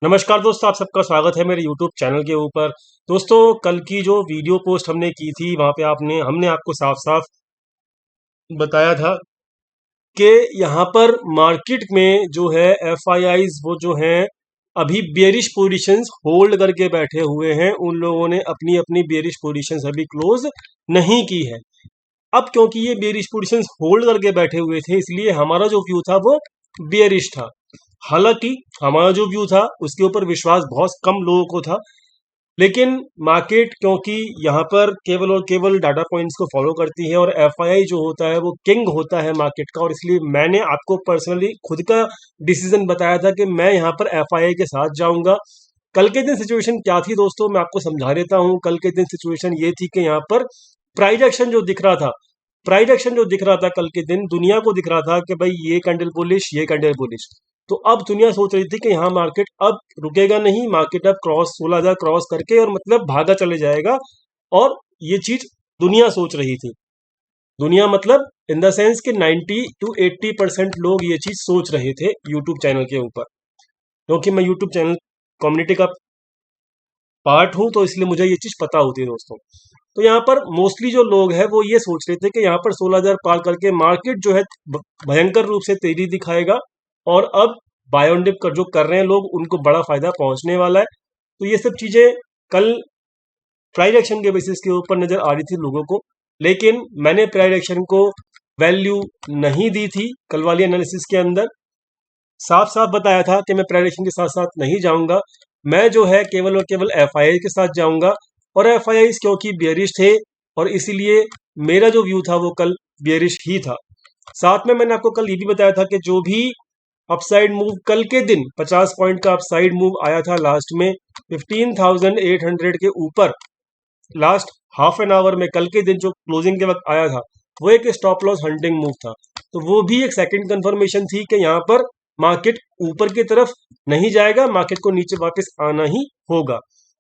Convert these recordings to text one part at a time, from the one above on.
नमस्कार दोस्तों, आप सबका स्वागत है मेरे YouTube चैनल के ऊपर। दोस्तों, कल की जो वीडियो पोस्ट हमने की थी वहाँ पे हमने आपको साफ साफ बताया था कि यहाँ पर मार्केट में जो है FIIs वो जो हैं अभी बेरिश पोजीशंस होल्ड करके बैठे हुए हैं। उन लोगों ने अपनी अपनी बेरिश पोजीशंस अभी क्लोज नहीं की है। अब क्योंकि ये बेरिश पोजीशंस होल्ड करके बैठे हुए थे, इसलिए हमारा जो व्यू था वो बेरिश था। हालांकि हमारा जो व्यू था उसके ऊपर विश्वास बहुत कम लोगों को था, लेकिन मार्केट क्योंकि यहाँ पर केवल और केवल डाटा पॉइंट्स को फॉलो करती है और FII जो होता है वो किंग होता है मार्केट का, और इसलिए मैंने आपको पर्सनली खुद का डिसीजन बताया था कि मैं यहाँ पर FII के साथ जाऊंगा। कल के दिन सिचुएशन क्या थी दोस्तों, मैं आपको समझा देता हूँ। कल के दिन सिचुएशन ये थी कि यहाँ पर प्राइस एक्शन जो दिख रहा था, कल के दिन दुनिया को दिख रहा था कि भाई ये कैंडल बुलिश, ये कैंडल बुलिश। तो अब दुनिया सोच रही थी कि यहाँ मार्केट अब रुकेगा नहीं, मार्केट अब 16,000 क्रॉस करके और मतलब भागा चले जाएगा। और ये चीज दुनिया सोच रही थी। दुनिया मतलब इन द सेंस कि 90 to 80% लोग ये चीज सोच रहे थे यूट्यूब चैनल के ऊपर, क्योंकि मैं यूट्यूब चैनल कम्युनिटी का पार्ट हूं तो इसलिए मुझे ये चीज पता होती है दोस्तों। तो यहाँ पर मोस्टली जो लोग हैं वो ये सोच रहे थे कि यहाँ पर 16,000 पार करके मार्केट जो है भयंकर रूप से तेजी दिखाएगा, और अब बाय ऑन डिप जो कर रहे हैं लोग उनको बड़ा फायदा पहुंचने वाला है। तो ये सब चीजें कल प्राइस एक्शन के बेसिस के ऊपर नजर आ रही थी लोगों को, लेकिन मैंने प्राइस एक्शन को वैल्यू नहीं दी थी। कल वाली एनालिसिस के अंदर साफ साफ बताया था कि मैं प्राइस एक्शन के साथ साथ नहीं जाऊंगा, मैं जो है केवल और केवल FII के साथ जाऊंगा। और FII क्योंकि बेयरिश थे और इसीलिए मेरा जो व्यू था वो कल बेयरिश ही था। साथ में मैंने आपको कल ये भी बताया था कि जो भी अपसाइड मूव कल के दिन 50 पॉइंट का अपसाइड मूव आया था लास्ट में 15,800 के ऊपर, लास्ट हाफ एन आवर में कल के दिन जो क्लोजिंग के वक्त आया था, वो एक स्टॉप लॉस हंटिंग मूव था। तो वो भी एक सेकंड कंफर्मेशन थी कि यहाँ पर मार्केट ऊपर की तरफ नहीं जाएगा, मार्केट को नीचे वापस आना ही होगा।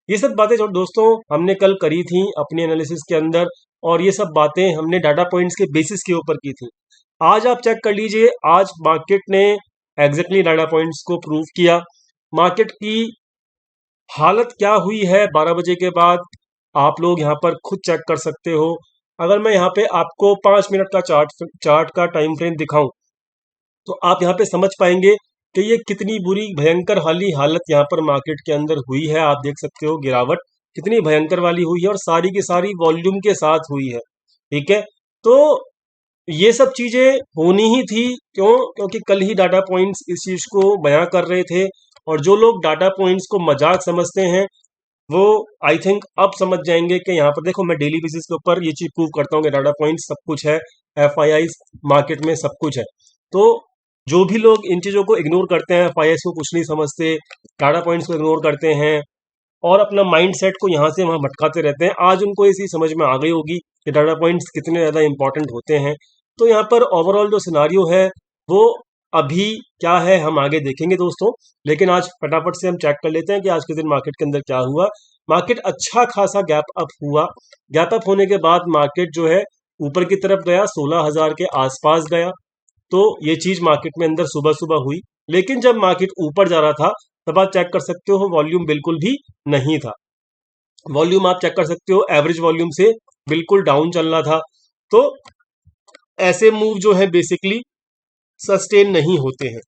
ये सब बातें जो दोस्तों हमने कल करी थी अपने एनालिसिस के अंदर, और ये सब बातें हमने डाटा पॉइंट्स के बेसिस के ऊपर की थी। आज आप चेक कर लीजिए, आज मार्केट ने एग्जैक्टली डाटा पॉइंट्स को प्रूव किया। मार्केट की हालत क्या हुई है 12 बजे के बाद आप लोग यहाँ पर खुद चेक कर सकते हो। अगर मैं यहाँ पे आपको 5 मिनट का चार्ट का टाइम फ्रेम दिखाऊं तो आप यहाँ पे समझ पाएंगे कि ये कितनी बुरी भयंकर वाली हालत यहाँ पर मार्केट के अंदर हुई है। आप देख सकते हो गिरावट कितनी भयंकर वाली हुई है और सारी की सारी वॉल्यूम के साथ हुई है। ठीक है, तो ये सब चीजें होनी ही थी। क्यों? क्योंकि कल ही डाटा पॉइंट्स इस चीज को बयां कर रहे थे, और जो लोग डाटा पॉइंट्स को मजाक समझते हैं वो आई थिंक अब समझ जाएंगे कि यहाँ पर देखो, मैं डेली बेसिस के ऊपर ये चीज प्रूव करता हूँ कि डाटा पॉइंट्स सब कुछ है, FII मार्केट में सब कुछ है। तो जो भी लोग इन चीजों को इग्नोर करते हैं, FII को कुछ नहीं समझते, डाटा पॉइंट्स को इग्नोर करते हैं और अपना माइंड सेट को यहाँ से वहां भटकाते रहते हैं, आज उनको इसी समझ में आ गई होगी कि डाटा पॉइंट्स कितने ज्यादा इंपॉर्टेंट होते हैं। तो यहाँ पर ओवरऑल जो सिनारियो है वो अभी क्या है हम आगे देखेंगे दोस्तों, लेकिन आज फटाफट से हम चेक कर लेते हैं कि आज के दिन मार्केट के अंदर क्या हुआ। मार्केट अच्छा खासा गैप अप हुआ। गैप अप होने के बाद मार्केट जो है ऊपर की तरफ गया, 16,000 के आसपास गया। तो ये चीज मार्केट में अंदर सुबह सुबह हुई, लेकिन जब मार्केट ऊपर जा रहा था तब आप चेक कर सकते हो वॉल्यूम बिल्कुल भी नहीं था। वॉल्यूम आप चेक कर सकते हो एवरेज वॉल्यूम से बिल्कुल डाउन चल रहा था। तो ऐसे मूव जो है बेसिकली सस्टेन नहीं होते हैं।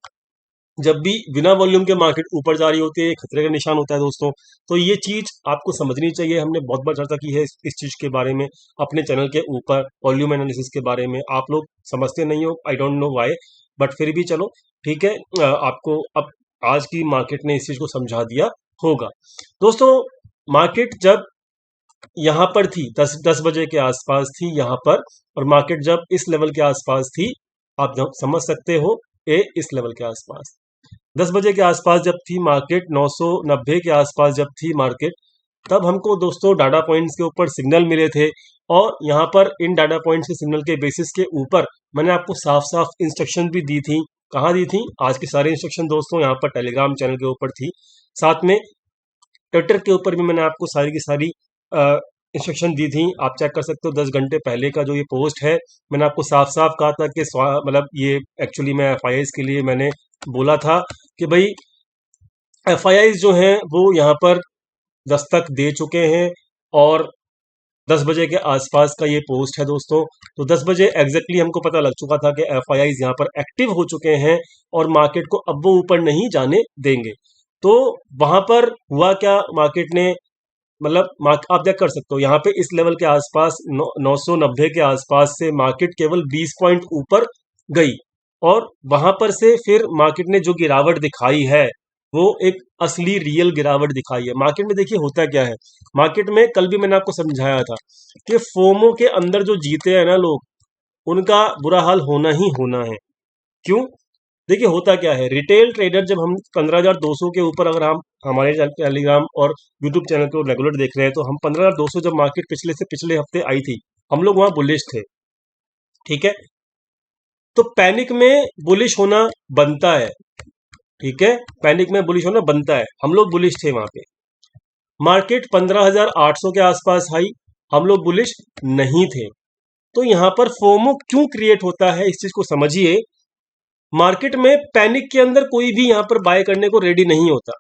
जब भी बिना वॉल्यूम के मार्केट ऊपर जा रही होती है, ये खतरे का निशान होता है दोस्तों। तो ये चीज आपको समझनी चाहिए। हमने बहुत बार चर्चा की है इस चीज के बारे में अपने चैनल के ऊपर, वॉल्यूम एनालिसिस के बारे में। आप लोग समझते नहीं हो, I don't know why, but फिर भी चलो ठीक है, आपको अब आज की मार्केट ने इस चीज को समझा दिया होगा। दोस्तों, मार्केट जब यहाँ पर थी 10 बजे के आसपास थी यहाँ पर, और मार्केट जब इस लेवल के आसपास थी, आप समझ सकते हो इस लेवल के आसपास 10 बजे के आसपास जब थी मार्केट, 990 के आसपास जब थी मार्केट, तब हमको दोस्तों डाटा पॉइंट्स के ऊपर सिग्नल मिले थे। और यहाँ पर इन डाटा पॉइंट्स के सिग्नल के बेसिस के ऊपर मैंने आपको साफ साफ इंस्ट्रक्शन भी दी थी। कहाँ दी थी? आज की सारी इंस्ट्रक्शन दोस्तों यहाँ पर टेलीग्राम चैनल के ऊपर थी, साथ में ट्विटर के ऊपर भी मैंने आपको सारी की सारी इंस्ट्रक्शन दी थी। आप चेक कर सकते हो 10 घंटे पहले का जो ये पोस्ट है, मैंने आपको साफ साफ कहा था कि मतलब ये एक्चुअली मैं FIIs के लिए मैंने बोला था कि भाई एफआईआईज जो हैं वो यहाँ पर दस्तक दे चुके हैं और 10 बजे के आसपास का ये पोस्ट है दोस्तों। तो 10 बजे एग्जैक्टली हमको पता लग चुका था कि एफआईआईज यहाँ पर एक्टिव हो चुके हैं और मार्केट को अब वो ऊपर नहीं जाने देंगे। तो वहां पर हुआ क्या, मार्केट ने मतलब आप क्या कर सकते हो, यहाँ पे इस लेवल के आसपास 990 के आसपास से मार्केट केवल 20 पॉइंट ऊपर गई और वहां पर से फिर मार्केट ने जो गिरावट दिखाई है वो एक असली रियल गिरावट दिखाई है। मार्केट में देखिए होता क्या है, मार्केट में कल भी मैंने आपको समझाया था कि फोमो के अंदर जो जीते हैं ना लोग, उनका बुरा हाल होना ही होना है। क्यों? देखिए होता क्या है, रिटेल ट्रेडर जब हम 15,200 के ऊपर, अगर हम हमारे टेलीग्राम और यूट्यूब चैनल को रेगुलर देख रहे हैं तो हम 15,200 जब मार्केट पिछले से पिछले हफ्ते आई थी, हम लोग वहां बुलिश थे। ठीक है, तो पैनिक में बुलिश होना बनता है। ठीक है, पैनिक में बुलिश होना बनता है, हम लोग बुलिश थे वहां पे। मार्केट 15,800 के आसपास आई, हम लोग बुलिश नहीं थे। तो यहां पर फोमो क्यों क्रिएट होता है, इस चीज को समझिए। मार्केट में पैनिक के अंदर कोई भी यहां पर बाय करने को रेडी नहीं होता,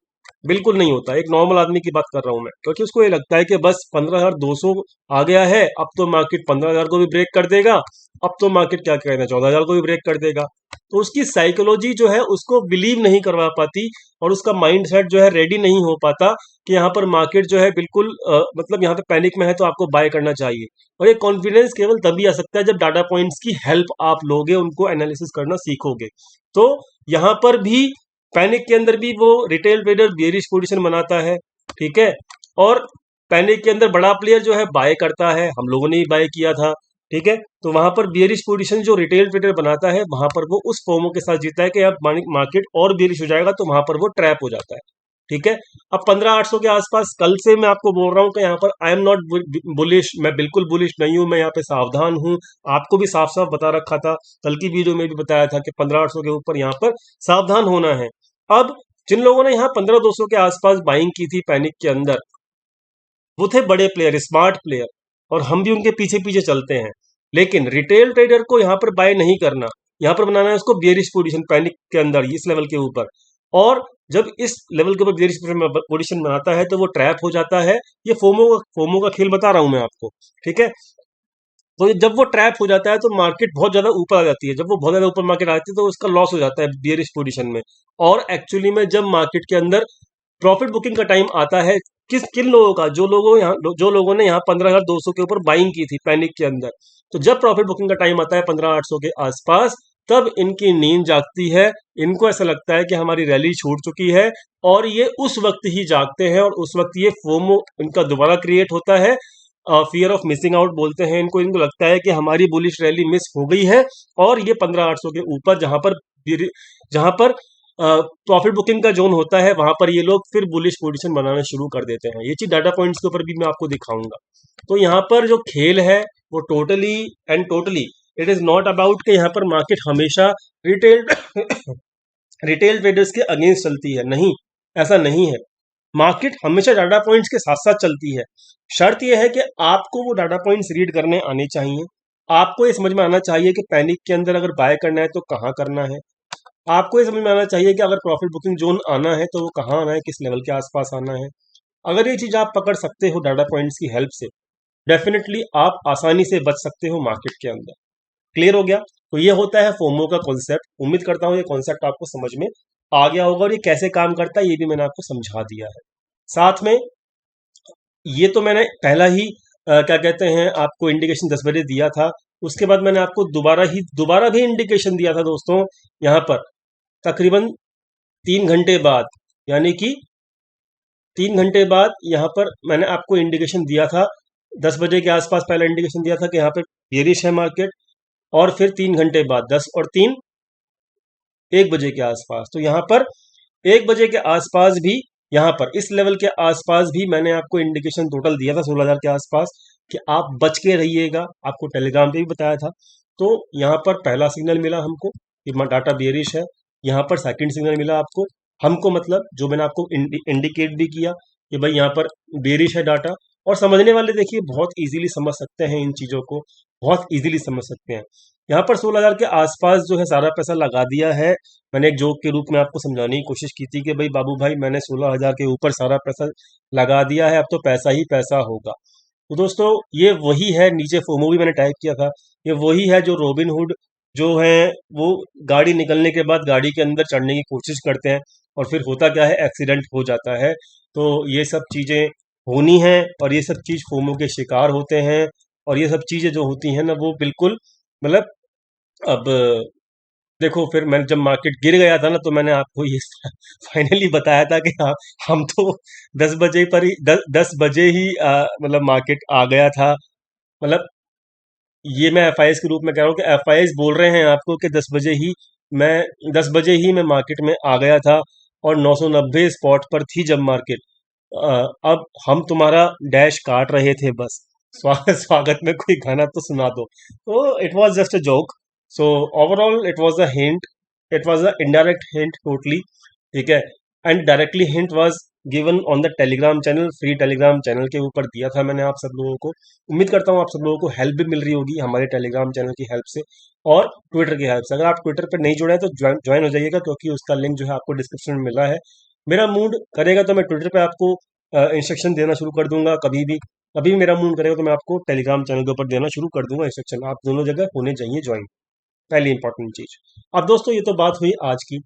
बिल्कुल नहीं होता। एक नॉर्मल आदमी की बात कर रहा हूं मैं, क्योंकि उसको ये लगता है कि बस 15,200 आ गया है, अब तो मार्केट 15,000 को भी ब्रेक कर देगा, अब तो मार्केट क्या कहना 14,000 को भी ब्रेक कर देगा। तो उसकी साइकोलॉजी जो है उसको बिलीव नहीं करवा पाती और उसका माइंड सेट जो है रेडी नहीं हो पाता कि यहाँ पर मार्केट जो है बिल्कुल मतलब यहाँ पे पैनिक में है तो आपको बाय करना चाहिए। और ये कॉन्फिडेंस केवल तभी आ सकता है जब डाटा पॉइंट्स की हेल्प आप लोगे, उनको एनालिसिस करना सीखोगे। तो यहाँ पर भी पैनिक के अंदर भी वो रिटेल ट्रेडर बेयरिश पोजीशन बनाता है। ठीक है, और पैनिक के अंदर बड़ा प्लेयर जो है बाय करता है, हम लोगों ने ही बाय किया था। ठीक है, तो वहां पर बियरिश पोजीशन जो रिटेल ट्रेडर बनाता है, वहां पर वो उस फोमो के साथ जीता है कि अब मार्केट और बियरिश हो जाएगा, तो वहां पर वो ट्रैप हो जाता है। ठीक है, अब 15,800 के आसपास कल से मैं आपको बोल रहा हूं कि यहाँ पर आई एम नॉट बुलिश, मैं बिल्कुल बुलिश नहीं हूं, मैं यहाँ पे सावधान हूं। आपको भी साफ साफ बता रखा था, कल की वीडियो में भी बताया था कि 15,800 के ऊपर यहाँ पर सावधान होना है। अब जिन लोगों ने यहाँ 15,200 के आसपास बाइंग की थी पैनिक के अंदर, वो थे बड़े प्लेयर, स्मार्ट प्लेयर, और हम भी उनके पीछे पीछे चलते हैं। लेकिन रिटेल ट्रेडर को यहाँ पर बाय नहीं करना, यहाँ पर बनाना है उसको बियरिश पोजीशन पैनिक के अंदर, इस लेवल के ऊपर। और जब इस लेवल के ऊपर बियरिश पोजीशन बनाता है तो वो ट्रैप हो जाता है। ये फोमो का खेल बता रहा हूं मैं आपको। ठीक है, तो जब वो ट्रैप हो जाता है तो मार्केट बहुत ज्यादा ऊपर आ जाती है, जब वो बहुत ज्यादा ऊपर मार्केट आती है तो उसका लॉस हो जाता है बियरिश पोजीशन में। और एक्चुअली में जब मार्केट के अंदर प्रॉफिट बुकिंग का टाइम आता है, किन लोगों का, जो लोगों ने यहाँ 15,200 के ऊपर बाइंग की थी पैनिक के अंदर, तो जब प्रॉफिट बुकिंग का टाइम आता है 15,800 के आसपास, तब इनकी नींद जागती है। इनको ऐसा लगता है कि हमारी रैली छूट चुकी है, और ये उस वक्त ही जागते हैं और उस वक्त ये फोमो इनका दोबारा क्रिएट होता है। फियर ऑफ मिसिंग आउट बोलते हैं इनको। इनको लगता है कि हमारी बुलिश रैली मिस हो गई है, और ये 15,800 के ऊपर जहां पर प्रॉफिट बुकिंग का जोन होता है, वहां पर ये लोग फिर बुलिश पोजीशन बनाना शुरू कर देते हैं। ये चीज डाटा पॉइंट्स के ऊपर भी मैं आपको दिखाऊंगा। तो यहाँ पर जो खेल है वो totally and totally it is not about कि यहाँ पर मार्केट हमेशा रिटेल रिटेल ट्रेडर्स के अगेंस्ट चलती है, नहीं, ऐसा नहीं है। मार्केट हमेशा डाटा पॉइंट्स के साथ साथ चलती है। शर्त यह है कि आपको वो डाटा पॉइंट्स रीड करने आने चाहिए। आपको ये समझ में आना चाहिए कि पैनिक के अंदर अगर बाय करना है तो कहाँ करना है। आपको ये समझ में आना चाहिए कि अगर प्रॉफिट बुकिंग जोन आना है तो वो कहाँ आना है, किस लेवल के आसपास आना है। अगर ये चीज आप पकड़ सकते हो डाटा पॉइंट्स की हेल्प से, डेफिनेटली आप आसानी से बच सकते हो मार्केट के अंदर। क्लियर हो गया? तो ये होता है फोमो का कॉन्सेप्ट। उम्मीद करता हूँ ये कॉन्सेप्ट आपको समझ में आ गया होगा, और ये कैसे काम करता है ये भी मैंने आपको समझा दिया है। साथ में ये तो मैंने पहला ही क्या कहते हैं आपको इंडिकेशन 10 बजे दिया था। उसके बाद मैंने आपको दोबारा भी इंडिकेशन दिया था दोस्तों, यहाँ पर तकरीबन 3 घंटे बाद, यानी कि 3 घंटे बाद यहाँ पर मैंने आपको इंडिकेशन दिया था। 10 बजे के आसपास पहला इंडिकेशन दिया था कि यहाँ पर बेरिश है मार्केट, और फिर 3 घंटे बाद 10 और 3 1 बजे के आसपास। तो यहाँ पर 1 बजे के आसपास भी, यहाँ पर इस लेवल के आसपास भी मैंने आपको इंडिकेशन टोटल दिया था 16,000 के आसपास कि आप बच के रहिएगा। आपको टेलीग्राम पे भी बताया था। तो यहाँ पर पहला सिग्नल मिला हमको कि डाटा बेरिश है, यहाँ पर सेकंड सिग्नल मिला आपको, हमको मतलब जो मैंने आपको इंडिकेट भी किया कि भाई यहाँ पर बेरिश है डाटा। और समझने वाले देखिए बहुत इजीली समझ सकते हैं इन चीज़ों को, बहुत इजीली समझ सकते हैं। यहाँ पर 16,000 के आसपास जो है सारा पैसा लगा दिया है। मैंने एक जोक के रूप में आपको समझाने की कोशिश की थी कि भाई बाबू भाई, मैंने 16,000 के ऊपर सारा पैसा लगा दिया है, अब तो पैसा ही पैसा होगा। तो दोस्तों, ये वही है, नीचे फोमो भी मैंने टाइप किया था, ये वही है जो रॉबिनहुड जो है वो गाड़ी निकलने के बाद गाड़ी के अंदर चढ़ने की कोशिश करते हैं और फिर होता क्या है, एक्सीडेंट हो जाता है। तो ये सब चीजें होनी हैं और ये सब चीज फोमो के शिकार होते हैं। और ये सब चीजें जो होती हैं ना, वो बिल्कुल मतलब, अब देखो, फिर मैं जब मार्केट गिर गया था ना, तो मैंने आपको ये फाइनली बताया था कि हाँ, हम तो 10 बजे पर ही 10 बजे ही मतलब मार्केट आ गया था। मतलब ये मैं एफआईएस के रूप में कह रहा हूँ कि एफआईएस बोल रहे हैं आपको कि 10 बजे ही मैं मार्केट में आ गया था और 990 स्पॉट पर थी जब मार्केट। अब हम तुम्हारा डैश काट रहे थे बस। स्वागत स्वागत में कोई गाना तो सुना दो। तो it was just a joke. So overall it was a hint, it was a indirect hint totally, ठीक है। And directly hint was given on the Telegram channel, free Telegram channel के ऊपर दिया था मैंने आप सब लोगों को। उम्मीद करता हूँ आप सब लोगों को हेल्प भी मिल रही होगी हमारे टेलीग्राम चैनल की हेल्प से और ट्विटर की हेल्प से। अगर आप ट्विटर पर नहीं जुड़े हैं तो ज्वाइन हो जाइएगा, क्योंकि उसका लिंक जो है आपको डिस्क्रिप्शन में मिला है। मेरा मूड करेगा तो मैं ट्विटर पे आपको इंस्ट्रक्शन देना शुरू कर दूंगा, कभी भी कभी भी मेरा मूड करेगा तो मैं आपको टेलीग्राम चैनल के ऊपर देना शुरू कर दूंगा इंस्ट्रक्शन। आप दोनों जगह होने चाहिए ज्वाइन, पहली इंपॉर्टेंट चीज। अब दोस्तों, ये तो बात हुई आज की।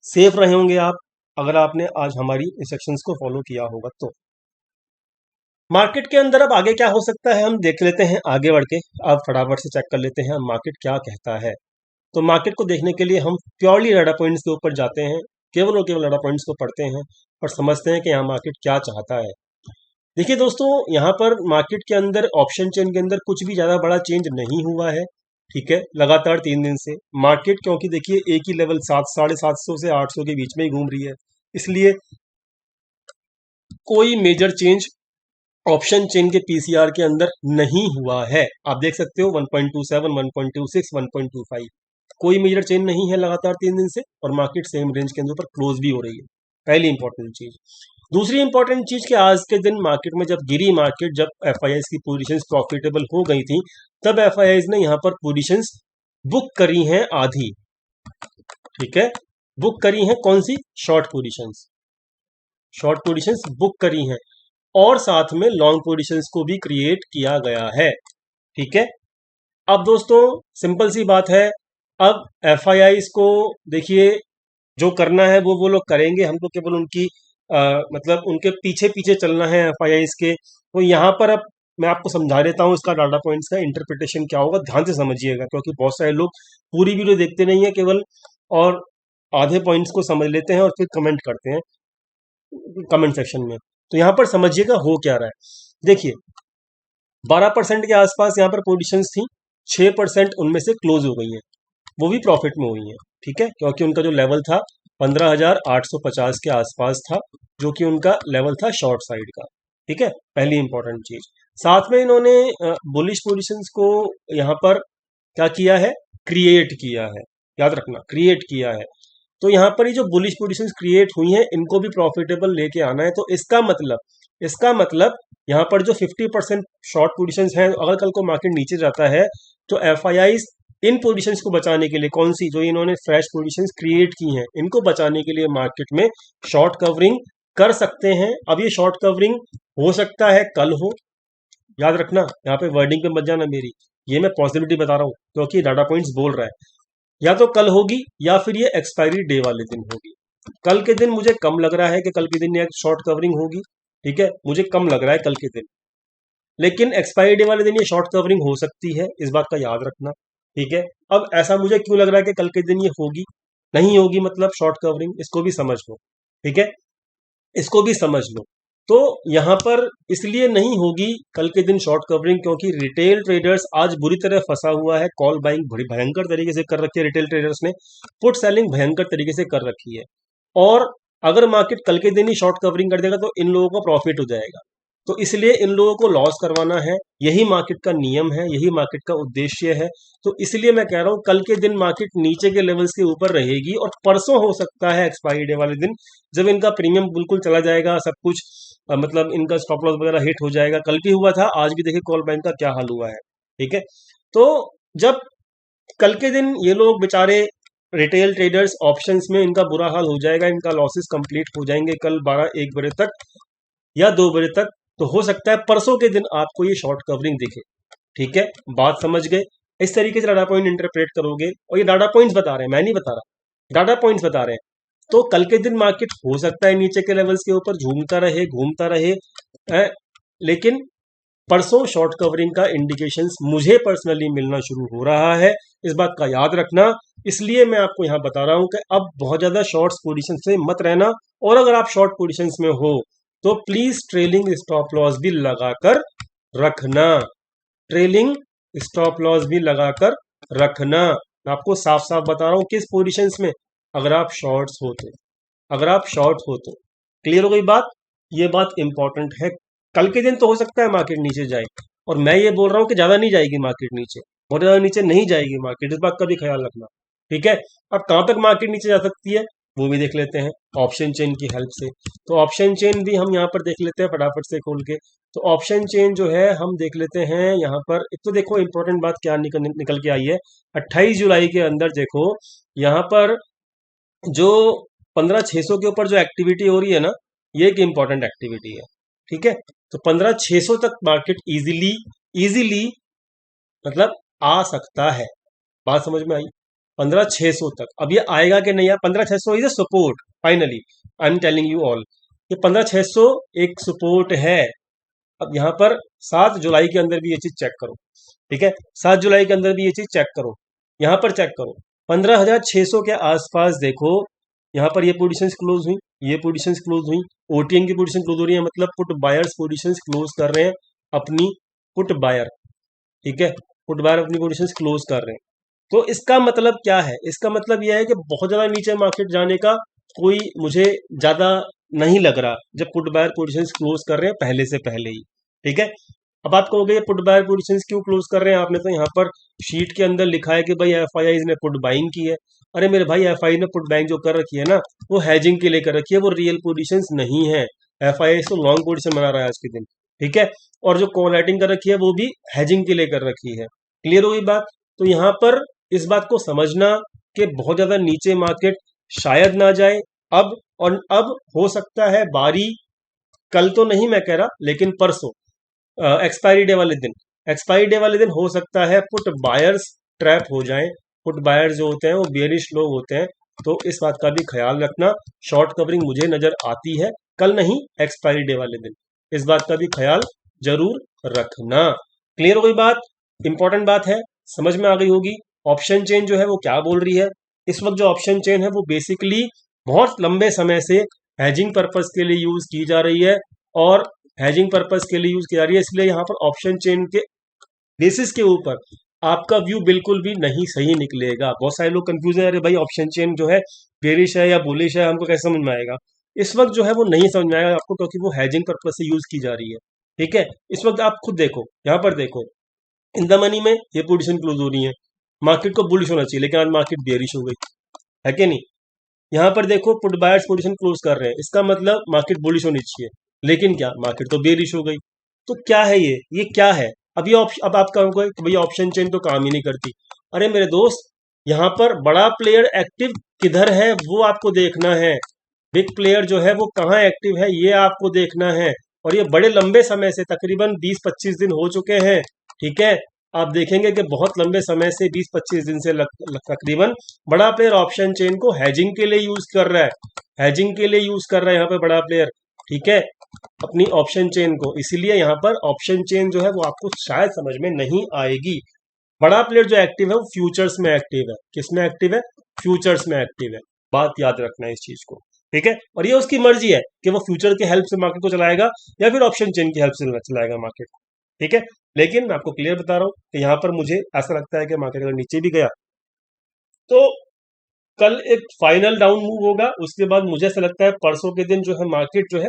सेफ रहे होंगे आप अगर आपने आज हमारी इंस्ट्रक्शंस को फॉलो किया होगा तो। मार्केट के अंदर अब आगे क्या हो सकता है हम देख लेते हैं आगे बढ़ के। अब फटाफट से चेक कर लेते हैं मार्केट क्या कहता है। तो मार्केट को देखने के लिए हम प्योरली डाटा पॉइंट्स के ऊपर जाते हैं, केवल और केवल डाटा पॉइंट्स को पढ़ते हैं और समझते हैं कि यहाँ मार्केट क्या चाहता है। देखिए दोस्तों, यहाँ पर मार्केट के अंदर ऑप्शन चेन के अंदर कुछ भी ज्यादा बड़ा चेंज नहीं हुआ है, ठीक है। लगातार 3 दिन से मार्केट, क्योंकि देखिए एक ही लेवल 700 से 800 के बीच में ही घूम रही है, इसलिए कोई मेजर चेंज ऑप्शन चेन के पीसीआर के अंदर नहीं हुआ है। आप देख सकते हो 1.27, 1.26, 1.25, कोई मेजर चेंज नहीं है लगातार 3 दिन से, और मार्केट सेम रेंज के अंदर ऊपर क्लोज भी हो रही है। पहली इंपॉर्टेंट चीज। दूसरी इंपॉर्टेंट चीज कि आज के दिन मार्केट में जब गिरी मार्केट, जब एफआईआईज की पोजीशंस प्रॉफिटेबल हो गई थी, तब एफआईआईज ने यहाँ पर पोजीशंस बुक करी हैं आधी, ठीक है। बुक करी हैं कौन सी? Short positions, short positions book करी हैं और साथ में लॉन्ग पोजीशंस को भी क्रिएट किया गया है, ठीक है। अब दोस्तों, सिंपल सी बात है, अब एफआईआईज को देखिए जो करना है वो लोग करेंगे, हमको केवल उनकी मतलब उनके पीछे पीछे चलना है एफआईआईज के। तो यहाँ पर अब मैं आपको समझा देता हूँ इसका डाटा पॉइंट्स का इंटरप्रिटेशन क्या होगा, ध्यान से समझिएगा, क्योंकि बहुत सारे लोग पूरी वीडियो देखते नहीं है केवल, और आधे पॉइंट्स को समझ लेते हैं और फिर कमेंट करते हैं कमेंट सेक्शन में। तो यहाँ पर समझिएगा हो क्या रहा है। देखिए 12% के आसपास यहाँ पर पोजीशंस थी, 6% उनमें से क्लोज हो गई हैं, वो भी प्रॉफिट में हुई हैं, ठीक है, क्योंकि उनका जो लेवल था 15,850 के आसपास था, जो कि उनका लेवल था शॉर्ट साइड का, ठीक है। पहली इंपॉर्टेंट चीज। साथ में इन्होंने बुलिश पोजीशंस को यहाँ पर क्या किया है, क्रिएट किया है, याद रखना क्रिएट किया है। तो यहाँ पर ये जो बुलिश पोजीशंस क्रिएट हुई हैं, इनको भी प्रॉफिटेबल लेके आना है। तो इसका मतलब यहाँ पर जो 50% शॉर्ट पोजीशंस हैं, अगर कल को मार्केट नीचे जाता है तो एफआईआईज इन पोजीशंस को बचाने के लिए, कौन सी, जो इन्होंने फ्रेश पोजीशंस क्रिएट की हैं, इनको बचाने के लिए मार्केट में शॉर्ट कवरिंग कर सकते हैं। अब ये शॉर्ट कवरिंग हो सकता है कल हो, याद रखना, यहाँ पे वर्डिंग पे मत जाना मेरी, ये मैं पॉसिबिलिटी बता रहा हूँ क्योंकि डाटा पॉइंट्स बोल रहा है। या तो कल होगी या फिर ये एक्सपायरी डे वाले दिन होगी। कल के दिन मुझे कम लग रहा है कि कल के दिन ये शॉर्ट कवरिंग होगी, ठीक है, मुझे कम लग रहा है कल के दिन। लेकिन एक्सपायरी डे वाले दिन ये शॉर्ट कवरिंग हो सकती है, इस बात का याद रखना, ठीक है। अब ऐसा मुझे क्यों लग रहा है कि कल के दिन ये होगी, नहीं होगी मतलब शॉर्ट कवरिंग, इसको भी समझ लो, ठीक है, इसको भी समझ लो। तो यहां पर इसलिए नहीं होगी कल के दिन शॉर्ट कवरिंग, क्योंकि रिटेल ट्रेडर्स आज बुरी तरह फंसा हुआ है। कॉल बाइंग बड़ी भयंकर तरीके से कर रखी है रिटेल ट्रेडर्स ने, पुट सेलिंग भयंकर तरीके से कर रखी है, और अगर मार्केट कल के दिन ही शॉर्ट कवरिंग कर देगा तो इन लोगों को प्रॉफिट हो जाएगा। तो इसलिए इन लोगों को लॉस करवाना है, यही मार्केट का नियम है, यही मार्केट का उद्देश्य है। तो इसलिए मैं कह रहा हूं कल के दिन मार्केट नीचे के लेवल्स के ऊपर रहेगी, और परसों हो सकता है एक्सपायरी डे वाले दिन, जब इनका प्रीमियम बिल्कुल चला जाएगा, सब कुछ मतलब इनका स्टॉप लॉस वगैरह हिट हो जाएगा। कल भी हुआ था, आज भी देखिए कॉल बैंक का क्या हाल हुआ है, ठीक है। तो जब कल के दिन ये लोग बेचारे रिटेल ट्रेडर्स ऑप्शंस में इनका बुरा हाल हो जाएगा, इनका लॉसेस कंप्लीट हो जाएंगे कल 12-1 बजे तक या 2 बजे तक। तो हो सकता है परसों के दिन आपको ये शॉर्ट कवरिंग दिखे। ठीक है, बात समझ गए। इस तरीके से डाटा पॉइंट इंटरप्रेट करोगे, और ये डाटा पॉइंट्स बता रहे हैं, मैं नहीं बता रहा, डाटा पॉइंट्स बता रहे हैं। तो कल के दिन मार्केट हो सकता है नीचे के लेवल्स के ऊपर घूमता रहे लेकिन परसों शॉर्ट कवरिंग का इंडिकेशंस मुझे पर्सनली मिलना शुरू हो रहा है, इस बात का याद रखना। इसलिए मैं आपको यहां बता रहा हूं कि अब बहुत ज्यादा शॉर्ट्स पोजीशन से मत रहना, और अगर आप शॉर्ट पोजीशंस में हो तो प्लीज ट्रेलिंग स्टॉप लॉस भी लगाकर रखना, ट्रेलिंग स्टॉप लॉस भी लगाकर रखना। मैं आपको साफ साफ बता रहा हूं किस पोजीशंस में, अगर आप शॉर्ट्स हो तो, अगर आप शॉर्ट हो तो। क्लियर हो गई बात, ये बात इंपॉर्टेंट है। कल के दिन तो हो सकता है मार्केट नीचे जाए, और मैं ये बोल रहा हूं कि ज्यादा नहीं जाएगी मार्केट नीचे, बहुत ज्यादा नीचे नहीं जाएगी मार्केट, इस बात का भी ख्याल रखना। ठीक है, अब कहां तक मार्केट नीचे जा सकती है वो भी देख लेते हैं ऑप्शन चेन की हेल्प से। तो ऑप्शन चेन भी हम यहाँ पर देख लेते हैं फटाफट से खोल के। तो ऑप्शन चेन जो है हम देख लेते हैं यहाँ पर। एक तो देखो इंपॉर्टेंट बात क्या निकल के आई है, 28 जुलाई के अंदर देखो यहाँ पर जो 15,600 के ऊपर जो एक्टिविटी हो रही है ना, ये एक इंपॉर्टेंट एक्टिविटी है। ठीक है, तो 15,600 तक मार्केट इजीली इजीली मतलब आ सकता है, बात समझ में आई। 15,600 तक, अब ये आएगा कि नहीं, 15,600 is a support finally, I am telling you all, ये 15,600 एक सपोर्ट है। अब यहाँ पर 7 जुलाई के अंदर भी ये चीज चेक करो। ठीक है, 7 जुलाई के अंदर भी ये चीज चेक करो, यहाँ पर चेक करो 15,600 के आसपास देखो, यहाँ पर ये पोजीशंस क्लोज हुई, ये पोजीशंस क्लोज हुई, ओटीएम की पोजीशन क्लोज हो रही है, मतलब पुट बायर्स पोजीशंस क्लोज कर रहे हैं अपनी, पुट बायर। ठीक है, पुट बायर अपनी पोजीशंस क्लोज कर रहे हैं। तो इसका मतलब क्या है, इसका मतलब यह है कि बहुत ज्यादा नीचे मार्केट जाने का कोई मुझे ज्यादा नहीं लग रहा, जब पुट बायर पोजीशंस क्लोज कर रहे हैं पहले से पहले ही। ठीक है, अब आप कहोगे ये पुट बायर पोजीशंस क्यों क्लोज कर रहे हैं, आपने तो यहाँ पर शीट के अंदर लिखा है कि भाई एफआईआई ने पुट बाइंग की है। अरे मेरे भाई, एफआई ने पुट बाइंग जो कर रखी है ना, वो हैजिंग के लिए कर रखी है, वो रियल पोजीशंस नहीं है। एफआईआई तो लॉन्ग पोजीशन बना रहा है आज के दिन। ठीक है, और जो कॉल राइटिंग कर रखी है वो भी हैजिंग के लिए कर रखी है। क्लियर हुई बात। तो यहाँ पर इस बात को समझना कि बहुत ज्यादा नीचे मार्केट शायद ना जाए अब, और अब हो सकता है बारी, कल तो नहीं मैं कह रहा, लेकिन परसों एक्सपायरी डे वाले दिन, एक्सपायरी डे वाले दिन हो सकता है पुट बायर्स ट्रैप हो जाएं। पुट बायर्स जो होते हैं वो बेरिश लोग होते हैं, तो इस बात का भी ख्याल रखना। शॉर्ट कवरिंग मुझे नजर आती है, कल नहीं एक्सपायरी डे वाले दिन, इस बात का भी ख्याल जरूर रखना। क्लियर हो गई बात, इंपॉर्टेंट बात है, समझ में आ गई होगी। ऑप्शन चेन जो है वो क्या बोल रही है, इस वक्त जो ऑप्शन चेन है वो बेसिकली बहुत लंबे समय से हैजिंग पर्पस के लिए यूज की जा रही है, और हैजिंग पर्पस के लिए यूज की जा रही है, इसलिए यहाँ पर ऑप्शन चेन के बेसिस के ऊपर आपका व्यू बिल्कुल भी नहीं सही निकलेगा। बहुत सारे लोग कंफ्यूज है, अरे भाई ऑप्शन चेन जो है बेरिश है या बुलिश है, हमको कैसे समझ में आएगा। इस वक्त जो है वो नहीं समझ में आएगा आपको, क्योंकि वो हैजिंग पर्पस से यूज की जा रही है। ठीक है, इस वक्त आप खुद देखो, यहाँ पर देखो इन द मनी में ये पोजीशन क्लोज हो रही है, मार्केट को बुलिश होना चाहिए, लेकिन आज मार्केट बेरिश हो गई है कि नहीं। यहाँ पर देखो पुट बायर्स पोजीशन क्लोज कर रहे हैं, इसका मतलब मार्केट बुलिश होनी चाहिए, लेकिन क्या, मार्केट तो बेरिश हो गई। तो क्या है ये क्या है। अब ये अब आप कहोगे कि भैया ऑप्शन चेन तो काम ही नहीं करती। अरे मेरे दोस्त, यहाँ पर बड़ा प्लेयर एक्टिव किधर है वो आपको देखना है, बिग प्लेयर जो है वो कहाँ एक्टिव है ये आपको देखना है, और ये बड़े लंबे समय से तकरीबन 20-25 दिन हो चुके हैं। ठीक है, आप देखेंगे कि बहुत लंबे समय से 20-25 दिन से तकरीबन बड़ा प्लेयर ऑप्शन चेन को हैजिंग के लिए यूज कर रहा है, हैजिंग के लिए यूज कर रहा है यहाँ पे बड़ा प्लेयर। ठीक है, अपनी ऑप्शन चेन को, इसीलिए यहाँ पर ऑप्शन चेन जो है वो आपको शायद समझ में नहीं आएगी। बड़ा प्लेयर जो एक्टिव है वो फ्यूचर्स में एक्टिव है, किसमें एक्टिव है, फ्यूचर्स में एक्टिव है, बात याद रखना है इस चीज को। ठीक है, और ये उसकी मर्जी है कि वो फ्यूचर के हेल्प से मार्केट को चलाएगा या फिर ऑप्शन चेन की हेल्प से चलाएगा मार्केट को। ठीक है, लेकिन मैं आपको क्लियर बता रहा हूं कि यहाँ पर मुझे ऐसा लगता है कि मार्केट अगर नीचे भी गया तो कल एक फाइनल डाउन मूव होगा, उसके बाद मुझे ऐसा लगता है परसों के दिन जो है मार्केट जो है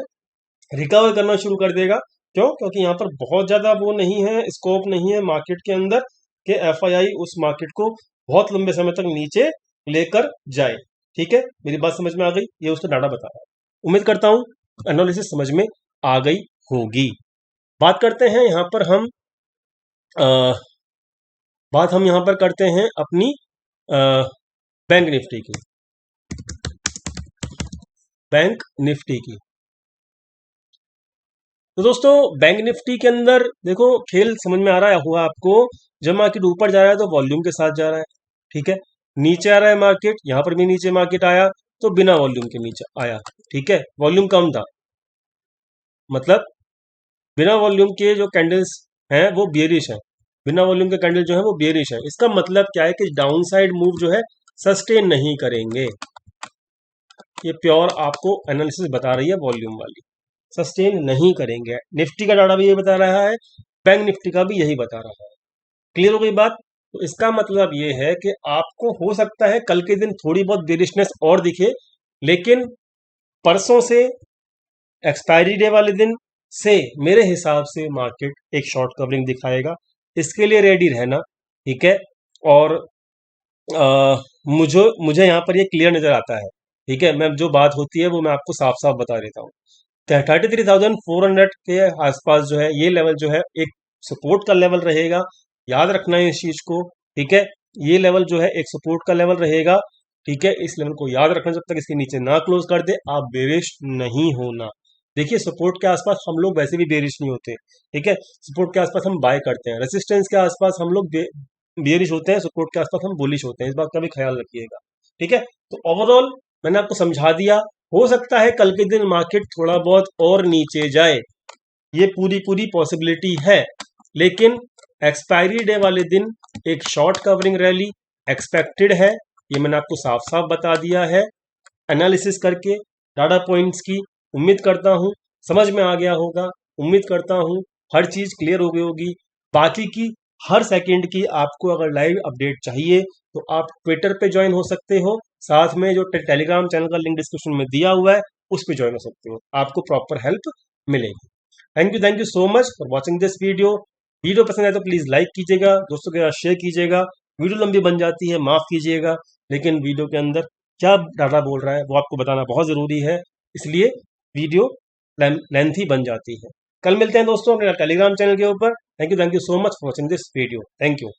रिकवर करना शुरू कर देगा। क्यों, क्योंकि यहाँ पर बहुत ज्यादा वो नहीं है, स्कोप नहीं है मार्केट के अंदर कि एफआईआई उस मार्केट को बहुत लंबे समय तक नीचे लेकर जाए। ठीक है, मेरी बात समझ में आ गई, ये उसका डाटा बता रहा है। उम्मीद करता हूं एनालिसिस समझ में आ गई होगी। बात करते हैं यहाँ पर हम बात हम यहाँ पर करते हैं अपनी बैंक निफ्टी की, बैंक निफ्टी की। तो दोस्तों बैंक निफ्टी के अंदर देखो खेल समझ में आ रहा है हुआ आपको। जब मार्केट ऊपर जा रहा है तो वॉल्यूम के साथ जा रहा है, ठीक है। नीचे आ रहा है मार्केट, यहां पर भी नीचे मार्केट आया तो बिना वॉल्यूम के नीचे आया, ठीक है। वॉल्यूम कम था, मतलब बिना वॉल्यूम के जो कैंडल्स हैं वो बियरिश है, बिना वॉल्यूम के कैंडल जो है वो बियरिश है। इसका मतलब क्या है कि डाउन साइड मूव जो है सस्टेन नहीं करेंगे। ये प्योर आपको एनालिसिस बता रही है वॉल्यूम वाली, सस्टेन नहीं करेंगे। निफ्टी का डाटा भी ये बता रहा है, बैंक निफ्टी का भी यही बता रहा है। क्लियर हो गई बात। तो इसका मतलब ये है कि आपको हो सकता है कल के दिन थोड़ी बहुत बेरिशनेस और दिखे, लेकिन परसों से एक्सपायरी डे वाले दिन से मेरे हिसाब से मार्केट एक शॉर्ट कवरिंग दिखाएगा। इसके लिए रेडी रहना, ठीक है। और मुझे मुझे यहाँ पर ये क्लियर नजर आता है, ठीक है। मैं जो बात होती है वो मैं आपको साफ साफ बता देता हूँ। 33,400 के आसपास जो है ये लेवल जो है एक सपोर्ट का लेवल रहेगा, याद रखना है इस चीज को, ठीक है। ये लेवल जो है एक सपोर्ट का लेवल रहेगा, ठीक है। इस लेवल को याद रखना, जब तक इसके नीचे ना क्लोज कर दे आप बेरिश नहीं होना। देखिए सपोर्ट के आसपास हम लोग वैसे भी बेरिश नहीं होते, ठीक है। सपोर्ट के आसपास हम बाय करते हैं, रेजिस्टेंस के आसपास हम लोग बियरिश होते हैं, सपोर्ट के आसपास हम बुलिश होते हैं। इस बात का भी ख्याल रखिएगा, ठीक है। तो ओवरऑल मैंने आपको समझा दिया। हो सकता है कल के दिन मार्केट थोड़ा बहुत और नीचे जाए, ये पूरी पूरी पॉसिबिलिटी है, लेकिन एक्सपायरी डे वाले दिन एक शॉर्ट कवरिंग रैली एक्सपेक्टेड है, ये मैंने आपको साफ साफ बता दिया है। एनालिसिस करके डाटा पॉइंट्स की उम्मीद करता हूँ समझ में आ गया होगा, उम्मीद करता हूँ हर चीज क्लियर हो गई होगी। बाकी की हर सेकंड की आपको अगर लाइव अपडेट चाहिए तो आप ट्विटर पे ज्वाइन हो सकते हो, साथ में जो टेलीग्राम चैनल का लिंक डिस्क्रिप्शन में दिया हुआ है उस पर ज्वाइन हो सकते हो, आपको प्रॉपर हेल्प मिलेगी। Thank you so much for watching this video. Video पसंद आए तो प्लीज लाइक कीजिएगा, दोस्तों के साथ शेयर कीजिएगा। वीडियो लंबी बन जाती है माफ कीजिएगा, लेकिन वीडियो के अंदर क्या डाटा बोल रहा है वो आपको बताना बहुत जरूरी है, इसलिए वीडियो लेंथी बन जाती है। कल मिलते हैं दोस्तों अपने टेलीग्राम चैनल के ऊपर। Thank you so much for watching this video. Thank you.